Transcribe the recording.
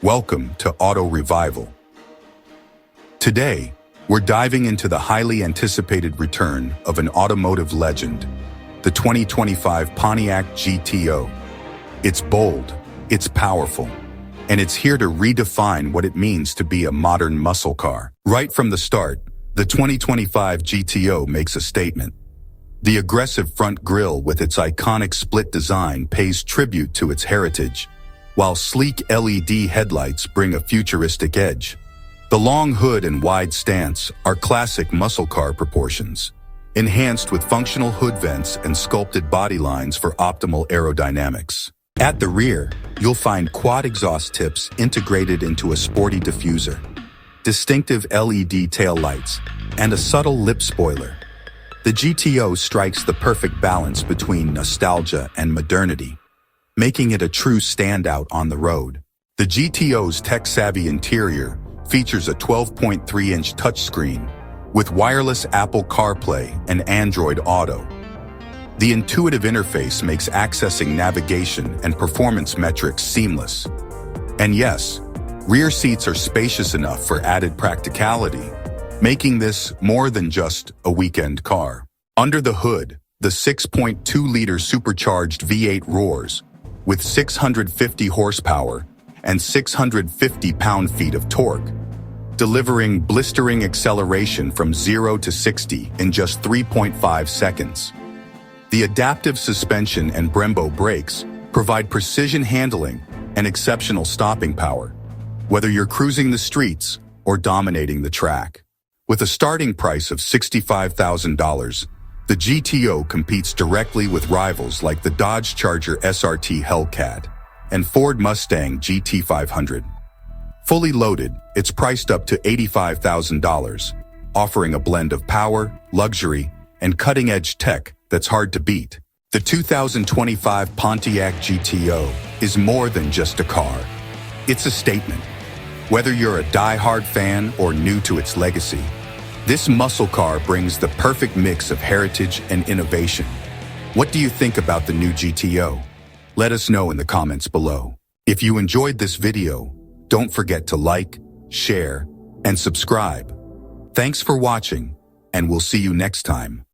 Welcome to Auto Revival. Today, we're diving into the highly anticipated return of an automotive legend, the 2025 Pontiac GTO. It's bold, it's powerful, and it's here to redefine what it means to be a modern muscle car. Right from the start, the 2025 GTO makes a statement. The aggressive front grille with its iconic split design pays tribute to its heritage, while sleek LED headlights bring a futuristic edge. The long hood and wide stance are classic muscle car proportions, enhanced with functional hood vents and sculpted body lines for optimal aerodynamics. At the rear, you'll find quad exhaust tips integrated into a sporty diffuser, distinctive LED taillights, and a subtle lip spoiler. The GTO strikes the perfect balance between nostalgia and modernity, making it a true standout on the road. The GTO's tech-savvy interior features a 12.3-inch touchscreen with wireless Apple CarPlay and Android Auto. The intuitive interface makes accessing navigation and performance metrics seamless. And yes, rear seats are spacious enough for added practicality, making this more than just a weekend car. Under the hood, the 6.2-liter supercharged V8 roars, with 650 horsepower and 650 pound-feet of torque, delivering blistering acceleration from 0 to 60 in just 3.5 seconds. The adaptive suspension and Brembo brakes provide precision handling and exceptional stopping power, whether you're cruising the streets or dominating the track. With a starting price of $65,000, the GTO competes directly with rivals like the Dodge Charger SRT Hellcat and Ford Mustang GT500. Fully loaded, it's priced up to $85,000, offering a blend of power, luxury, and cutting-edge tech that's hard to beat. The 2025 Pontiac GTO is more than just a car. It's a statement. Whether you're a die-hard fan or new to its legacy, this muscle car brings the perfect mix of heritage and innovation. What do you think about the new GTO? Let us know in the comments below. If you enjoyed this video, don't forget to like, share, and subscribe. Thanks for watching, and we'll see you next time.